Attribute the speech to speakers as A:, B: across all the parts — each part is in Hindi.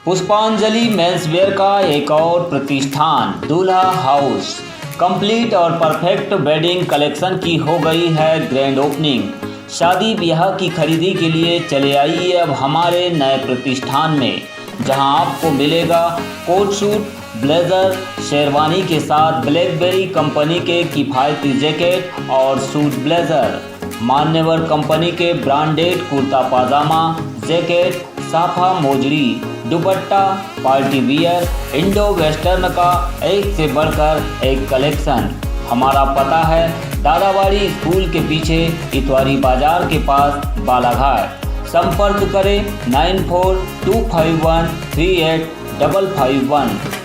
A: पुष्पांजलि मेंसवेयर का एक और प्रतिष्ठान दूल्हा हाउस कंप्लीट और परफेक्ट वेडिंग कलेक्शन की हो गई है ग्रैंड ओपनिंग। शादी ब्याह की खरीदी के लिए चले आइए अब हमारे नए प्रतिष्ठान में, जहां आपको मिलेगा कोट सूट, ब्लेजर, शेरवानी के साथ ब्लैकबेरी कंपनी के किफ़ायती जैकेट और सूट ब्लेजर, मान्यवर कंपनी के ब्रांडेड कुर्ता पाजामा, जैकेट, साफा मोजड़ी, dupatta, party wear, Indo western का एक से बढ़कर एक कलेक्शन। हमारा पता है दादाबाड़ी स्कूल के पीछे इतवारी बाजार के पास बालाघाट। संपर्क करें 9425138551।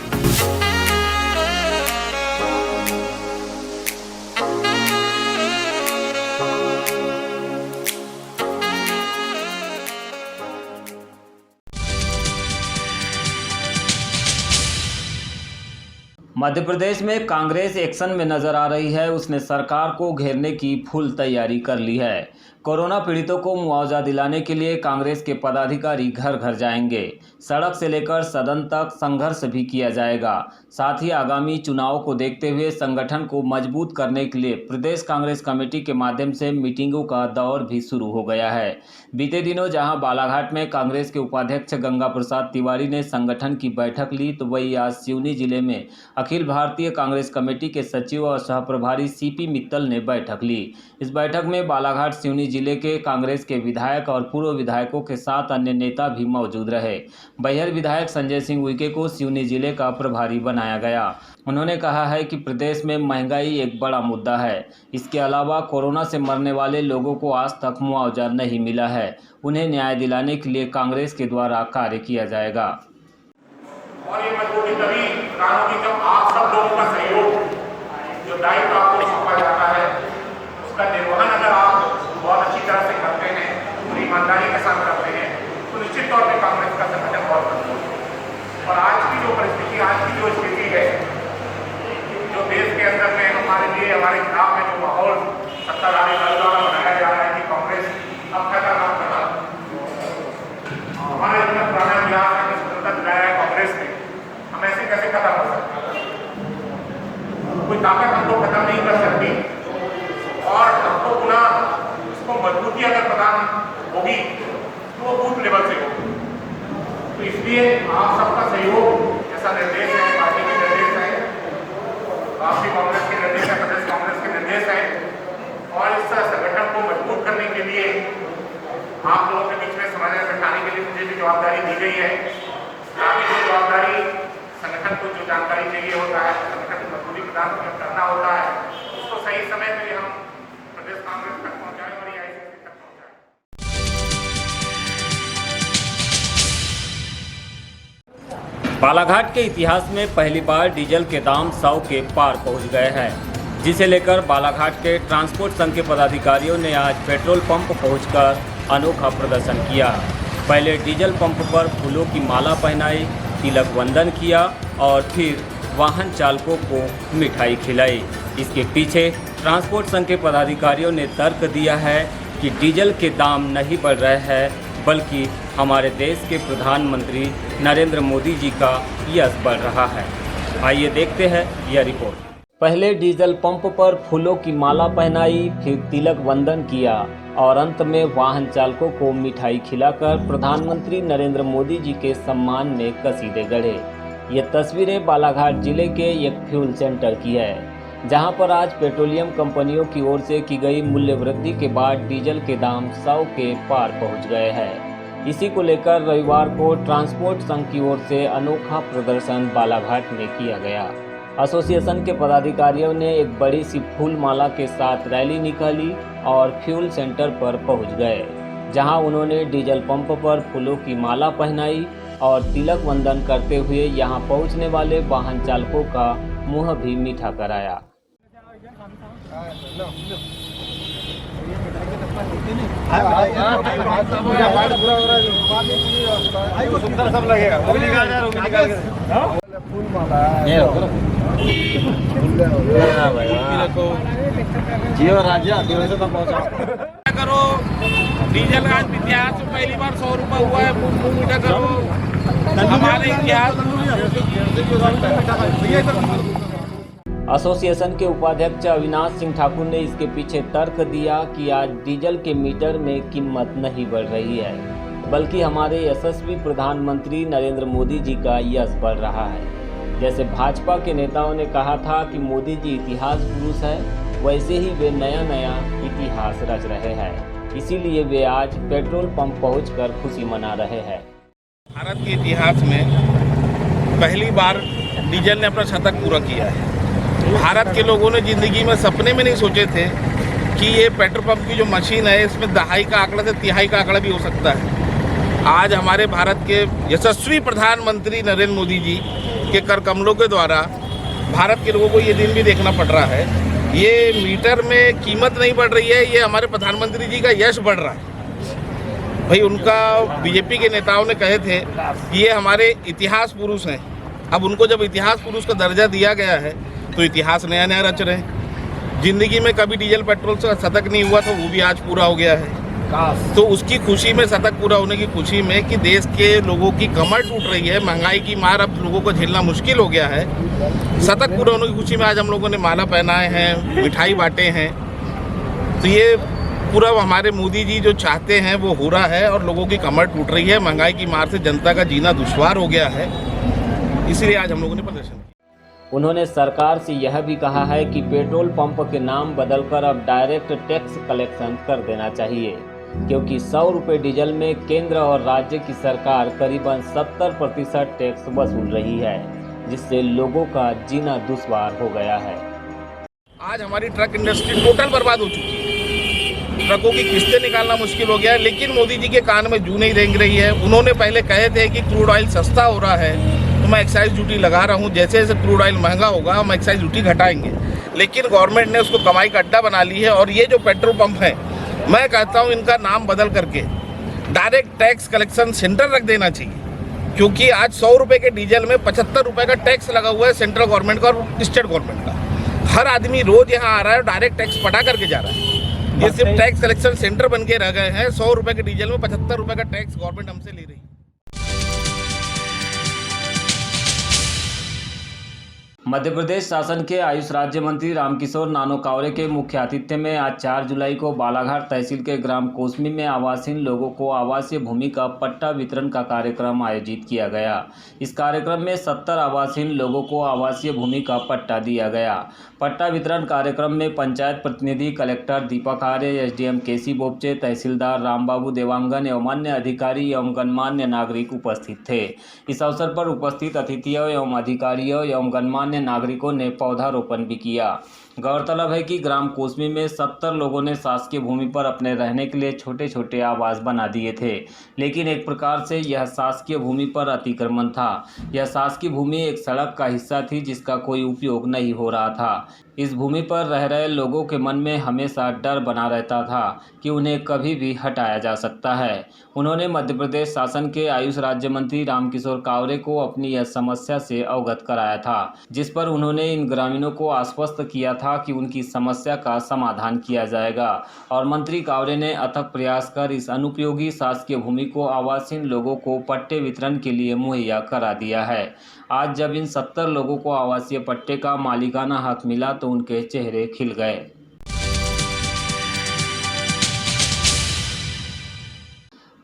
A: मध्य प्रदेश में कांग्रेस एक्शन में नजर आ रही है। उसने सरकार को घेरने की फुल तैयारी कर ली है। कोरोना पीड़ितों को मुआवजा दिलाने के लिए कांग्रेस के पदाधिकारी घर घर जाएंगे। सड़क से लेकर सदन तक संघर्ष भी किया जाएगा। साथ ही आगामी चुनाव को देखते हुए संगठन को मजबूत करने के लिए प्रदेश कांग्रेस कमेटी के माध्यम से मीटिंगों का दौर भी शुरू हो गया है। बीते दिनों जहां बालाघाट में कांग्रेस के उपाध्यक्ष गंगा प्रसाद तिवारी ने संगठन की बैठक ली, तो वही आज सिवनी जिले में अखिल भारतीय कांग्रेस कमेटी के सचिव और सहप्रभारी सीपी मित्तल ने बैठक ली। इस बैठक में बालाघाट सिवनी जिले के कांग्रेस के विधायक और पूर्व विधायकों के साथ अन्य नेता भी मौजूद रहे। बैहर विधायक संजय सिंह उइके को सिवनी जिले का प्रभारी बनाया गया। उन्होंने कहा है कि प्रदेश में महंगाई एक बड़ा मुद्दा है। इसके अलावा कोरोना से मरने वाले लोगों को आज तक मुआवजा नहीं मिला है। उन्हें न्याय दिलाने के लिए कांग्रेस के द्वारा कार्य किया जाएगा।
B: और ये मजबूती तभी प्रदान होगी जब आप सब लोगों का सहयोग, जो दायित्व आपको सौंपा जाता है, उसका निर्वहन अगर आप बहुत अच्छी तरह से करते हैं, पूरी ईमानदारी के साथ करते हैं, तो निश्चित तौर पर कांग्रेस का संगठन बहुत मजबूत है। और आज की जो परिस्थिति, आज की जो स्थिति है, जो देश के अंदर में हमारे लिए, हमारे खिलाफ में जो माहौल सत्ताधारी दल द्वारा बनाया जा रहा है कि कांग्रेस अब खतरनाक बना, हमारे इतना पुराना इतिहास है, स्वतंत्रता दिलाया है कांग्रेस ने, हम ऐसे कैसे खत्म हो सकते? कोई ताकत हमको खत्म नहीं कर सकती। और हमको पुनः इसको मजबूती अगर प्रदान होगी तो वो बूथ लेवल से होगी। तो इसलिए आप सबका सहयोग, जैसा निर्देश है, पार्टी के निर्देश है, राष्ट्रीय कांग्रेस के निर्देश है, प्रदेश कांग्रेस के निर्देश है, और इस संगठन को मजबूत करने के लिए आप लोगों के बीच में समन्वय बैठाने के लिए मुझे भी जवाबदारी दी गई है। आपकी जो जवाबदारी, संगठन को जो जानकारी चाहिए होता है, संगठन को मजबूती प्रदान करना होता है, उसको सही समय पर हम प्रदेश कांग्रेस तक पहुंचाएं और ये आईसीसी तक पहुंचाएं।
A: बालाघाट के इतिहास में पहली बार डीजल के दाम 100 के पार पहुंच गए हैं, जिसे लेकर बालाघाट के ट्रांसपोर्ट संघ के पदाधिकारियों ने आज पेट्रोल पंप पहुंचकर अनोखा प्रदर्शन किया। पहले डीजल पंप पर फूलों की माला पहनाई, तिलक वंदन किया और फिर वाहन चालकों को मिठाई खिलाई। इसके पीछे ट्रांसपोर्ट संघ के पदाधिकारियों ने तर्क दिया है कि डीजल के दाम नहीं बढ़ रहे हैं, बल्कि हमारे देश के प्रधानमंत्री नरेंद्र मोदी जी का यश बढ़ रहा है। आइए देखते हैं यह रिपोर्ट। पहले डीजल पंप पर फूलों की माला पहनाई, फिर तिलक वंदन किया और अंत में वाहन चालकों को मिठाई खिलाकर प्रधानमंत्री नरेंद्र मोदी जी के सम्मान में कसीदे गढ़े। ये तस्वीरें बालाघाट जिले के एक फ्यूल सेंटर की है, जहां पर आज पेट्रोलियम कंपनियों की ओर से की गई मूल्य वृद्धि के बाद डीजल के दाम 100 के पार पहुंच गए हैं। इसी को लेकर रविवार को ट्रांसपोर्ट संघ की ओर से अनोखा प्रदर्शन बालाघाट में किया गया। एसोसिएशन के पदाधिकारियों ने एक बड़ी सी फूल माला के साथ रैली निकाली और फ्यूल सेंटर पर पहुंच गए, जहां उन्होंने डीजल पंप पर फूलों की माला पहनाई और तिलक वंदन करते हुए यहां पहुंचने वाले वाहन चालकों का मुंह भी मीठा कराया।
C: जियो राज्य तो पहुंचा
B: करो। डीजल का इतिहास में पहली बार 100 रुपये हुआ है। मुंह मीठा करो।
D: हमारे इतिहास
A: एसोसिएशन के उपाध्यक्ष अविनाश सिंह ठाकुर ने इसके पीछे तर्क दिया कि आज डीजल के मीटर में कीमत नहीं बढ़ रही है, बल्कि हमारे यशस्वी प्रधानमंत्री नरेंद्र मोदी जी का यश बढ़ रहा है। जैसे भाजपा के नेताओं ने कहा था कि मोदी जी इतिहास पुरुष है, वैसे ही वे नया नया इतिहास रच रहे हैं। इसीलिए वे आज पेट्रोल पंप पहुंचकर खुशी मना रहे हैं।
D: भारत के इतिहास में पहली बार डीजल ने अपना शतक पूरा किया है। भारत के लोगों ने जिंदगी में सपने में नहीं सोचे थे कि ये पेट्रोल पंप की जो मशीन है इसमें दहाई का आंकड़ा से तिहाई का आंकड़ा भी हो सकता है। आज हमारे भारत के यशस्वी प्रधानमंत्री नरेंद्र मोदी जी के कर कमलों के द्वारा भारत के लोगों को ये दिन भी देखना पड़ रहा है। ये मीटर में कीमत नहीं बढ़ रही है, ये हमारे प्रधानमंत्री जी का यश बढ़ रहा है। भाई उनका बीजेपी के नेताओं ने कहे थे कि ये हमारे इतिहास पुरुष हैं। अब उनको जब इतिहास पुरुष का दर्जा दिया गया है तो इतिहास नया नया रच रहे हैं। जिंदगी में कभी डीजल पेट्रोल से शतक नहीं हुआ, तो वो भी आज पूरा हो गया है। तो उसकी खुशी में, शतक पूरा होने की खुशी में कि देश के लोगों की कमर टूट रही है, महंगाई की मार अब लोगों को झेलना मुश्किल हो गया है, शतक पूरा होने की खुशी में आज हम लोगों ने माला पहनाए हैं, मिठाई बांटे हैं। तो ये पूरा हमारे मोदी जी जो चाहते हैं वो हो रहा है और लोगों की कमर टूट रही है। महंगाई की मार से जनता का जीना दुश्वार हो गया है, इसलिए आज हम लोगों ने प्रदर्शन किया।
A: उन्होंने सरकार से यह भी कहा है कि पेट्रोल पंप के नाम बदलकर अब डायरेक्ट टैक्स कलेक्शन कर देना चाहिए, क्योंकि 100 रुपये डीजल में केंद्र और राज्य की सरकार करीबन 70% टैक्स वसूल रही है, जिससे लोगों का जीना दुश्वार हो गया है।
D: आज हमारी ट्रक इंडस्ट्री टोटल बर्बाद हो चुकी है। ट्रकों की किस्तें निकालना मुश्किल हो गया है, लेकिन मोदी जी के कान में जू नहीं रेंग रही है। उन्होंने पहले कहे थे कि क्रूड ऑयल सस्ता हो रहा है तो मैं एक्साइज ड्यूटी लगा रहा हूँ, जैसे जैसे क्रूड ऑयल महंगा होगा हम एक्साइज ड्यूटी घटाएंगे। लेकिन गवर्नमेंट ने उसको कमाई का अड्डा बना ली है। और ये जो पेट्रोल पंप है, मैं कहता हूँ इनका नाम बदल करके डायरेक्ट टैक्स कलेक्शन सेंटर रख देना चाहिए, क्योंकि आज 100 रुपये के डीजल में 75 रुपये का टैक्स लगा हुआ है सेंट्रल गवर्नमेंट का और स्टेट गवर्नमेंट का। हर आदमी रोज यहाँ आ रहा है और डायरेक्ट टैक्स पटा करके जा रहा है। ये सिर्फ टैक्स कलेक्शन सेंटर बन के रह गए हैं। 100 रुपये के डीजल में 75 रुपये का टैक्स गवर्नमेंट हमसे ले रही है।
A: मध्य प्रदेश शासन के आयुष राज्य मंत्री रामकिशोर नानोकावरे के मुख्य आतिथ्य में आज 4 जुलाई को बालाघाट तहसील के ग्राम कोसमी में आवासहीन लोगों को आवासीय भूमि का पट्टा वितरण का कार्यक्रम आयोजित किया गया। इस कार्यक्रम में 70 आवासहीन लोगों को आवासीय भूमि का पट्टा दिया गया। पट्टा वितरण कार्यक्रम में पंचायत प्रतिनिधि कलेक्टर दीपक आर्य, एसडीएम केसी बोपचे, तहसीलदार रामबाबू देवांगन एवं अन्य अधिकारी एवं गणमान्य नागरिक उपस्थित थे। इस अवसर पर उपस्थित अतिथियों एवं अधिकारियों एवं गणमान्य नागरिकों ने पौधारोपण भी किया। गौरतलब है कि ग्राम कोसमी में 70 लोगों ने शासकीय भूमि पर अपने रहने के लिए छोटे छोटे आवास बना दिए थे, लेकिन एक प्रकार से यह शासकीय भूमि पर अतिक्रमण था। यह शासकीय भूमि एक सड़क का हिस्सा थी जिसका कोई उपयोग नहीं हो रहा था। इस भूमि पर रह रहे लोगों के मन में हमेशा डर बना रहता था कि उन्हें कभी भी हटाया जा सकता है। उन्होंने मध्य प्रदेश शासन के आयुष राज्य मंत्री रामकिशोर कावरे को अपनी यह समस्या से अवगत कराया था, जिस पर उन्होंने इन ग्रामीणों को आश्वस्त किया था कि उनकी समस्या का समाधान किया जाएगा। और मंत्री कावरे ने अथक प्रयास कर इस अनुपयोगी शासकीय भूमि को आवासीन लोगों को पट्टे वितरण के लिए मुहैया करा दिया है। आज जब इन 70 लोगों को आवासीय पट्टे का मालिकाना हक मिला तो उनके चेहरे खिल गए।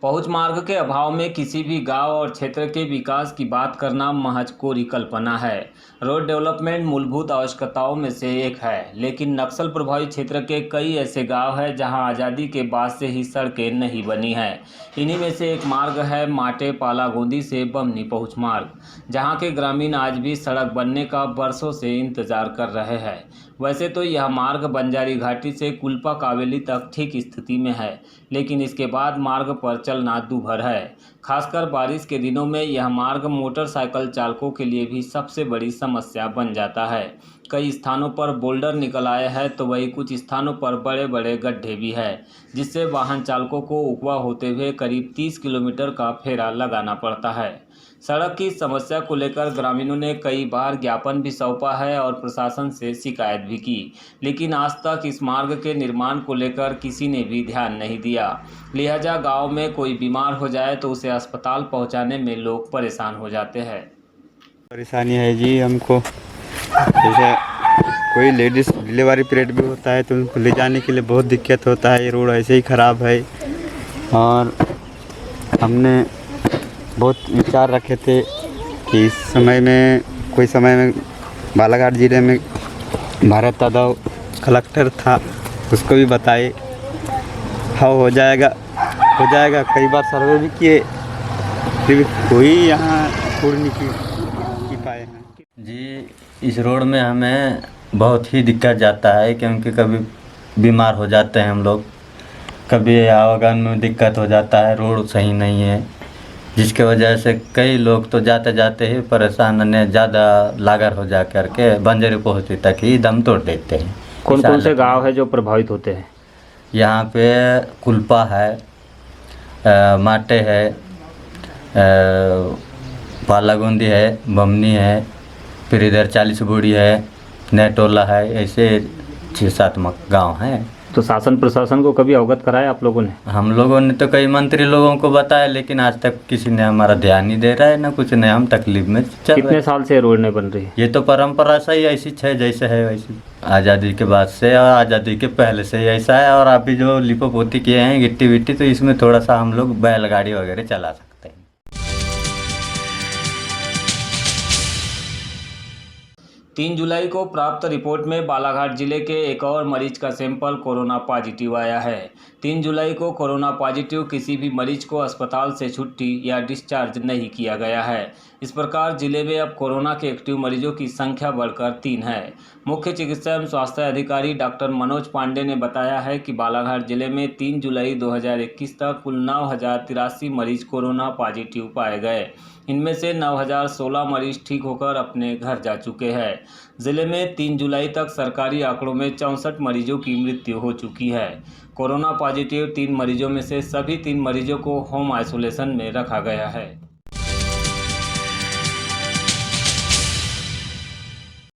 A: पहुंच मार्ग के अभाव में किसी भी गांव और क्षेत्र के विकास की बात करना महज कोरी कल्पना है। रोड डेवलपमेंट मूलभूत आवश्यकताओं में से एक है, लेकिन नक्सल प्रभावित क्षेत्र के कई ऐसे गांव हैं जहां आज़ादी के बाद से ही सड़कें नहीं बनी हैं। इन्हीं में से एक मार्ग है माटे पाला गोंदी से बमनी पहुंच मार्ग, जहां के ग्रामीण आज भी सड़क बनने का बरसों से इंतजार कर रहे हैं। वैसे तो यह मार्ग बंजारी घाटी से कुल्पा कावेली तक ठीक स्थिति में है, लेकिन इसके बाद मार्ग पर चलना दूभर है। खासकर बारिश के दिनों में यह मार्ग मोटरसाइकिल चालकों के लिए भी सबसे बड़ी समस्या बन जाता है। कई स्थानों पर बोल्डर निकल आए हैं तो वहीं कुछ स्थानों पर बड़े बड़े गड्ढे भी हैं, जिससे वाहन चालकों को उकवा होते हुए करीब 30 किलोमीटर का फेरा लगाना पड़ता है। सड़क की समस्या को लेकर ग्रामीणों ने कई बार ज्ञापन भी सौंपा है और प्रशासन से शिकायत भी की, लेकिन आज तक इस मार्ग के निर्माण को लेकर किसी ने भी ध्यान नहीं दिया। लिहाजा गांव में कोई बीमार हो जाए तो उसे अस्पताल पहुंचाने में लोग परेशान हो जाते हैं।
C: परेशानी है जी हमको, जैसे कोई लेडीज़ डिलीवरी पीरियड भी होता है तो उनको ले जाने के लिए बहुत दिक्कत होता है। ये रोड ऐसे ही ख़राब है और हमने बहुत विचार रखे थे कि इस समय में कोई समय में बालाघाट ज़िले में भारत यादव कलेक्टर था, उसको भी बताए हाँ हो जाएगा। कई बार सर्वे भी किए, फिर भी कोई यहाँ पूर्ण नहीं की पाए हैं
E: जी। इस रोड में हमें बहुत ही दिक्कत जाता है, क्योंकि कभी बीमार हो जाते हैं हम लोग, कभी आवागमन में दिक्कत हो जाता है, रोड सही नहीं है, जिसके वजह से कई लोग तो जाते जाते ही परेशान ने ज़्यादा लागर हो जा कर के बंजर पहुँचते तक ही दम तोड़ देते हैं।
A: कौन कौन से गांव है जो प्रभावित होते हैं?
E: यहाँ पे कुल्पा है, माटे है, पालागोंदी है, बमनी है, फिर इधर 40 बूढ़ी है, नेटोला है, ऐसे 6-7 गांव हैं।
A: तो शासन प्रशासन को कभी अवगत कराया आप लोगों ने?
E: हम लोगों ने तो कई मंत्री लोगों को बताया, लेकिन आज तक किसी ने हमारा ध्यान नहीं दे रहा है, ना कुछ नहीं। हम तकलीफ में चल
A: कितने साल से रोड नहीं बन रही?
E: ये तो परंपरा से ही ऐसी है, जैसे है वैसी, आज़ादी के बाद से और आज़ादी के पहले से ही ऐसा है। और अभी जो लिपोपोती किए हैं गिट्टी विट्टी, तो इसमें थोड़ा सा हम लोग बैलगाड़ी वगैरह चला सकते हैं।
A: 3 जुलाई को प्राप्त रिपोर्ट में बालाघाट जिले के एक और मरीज का सैंपल कोरोना पॉजिटिव आया है। 3 जुलाई को कोरोना पॉजिटिव किसी भी मरीज को अस्पताल से छुट्टी या डिस्चार्ज नहीं किया गया है। इस प्रकार जिले में अब कोरोना के एक्टिव मरीजों की संख्या बढ़कर 3 है। मुख्य चिकित्सा एवं स्वास्थ्य अधिकारी डॉक्टर मनोज पांडे ने बताया है कि बालाघाट जिले में 3 जुलाई 2021 तक कुल 9083 मरीज कोरोना पॉजिटिव पाए गए। इनमें से 9016 मरीज ठीक होकर अपने घर जा चुके हैं। जिले में 3 जुलाई तक सरकारी आंकड़ों में 64 मरीजों की मृत्यु हो चुकी है। कोरोना पॉजिटिव 3 मरीजों में से सभी 3 मरीजों को होम आइसोलेशन में रखा गया है।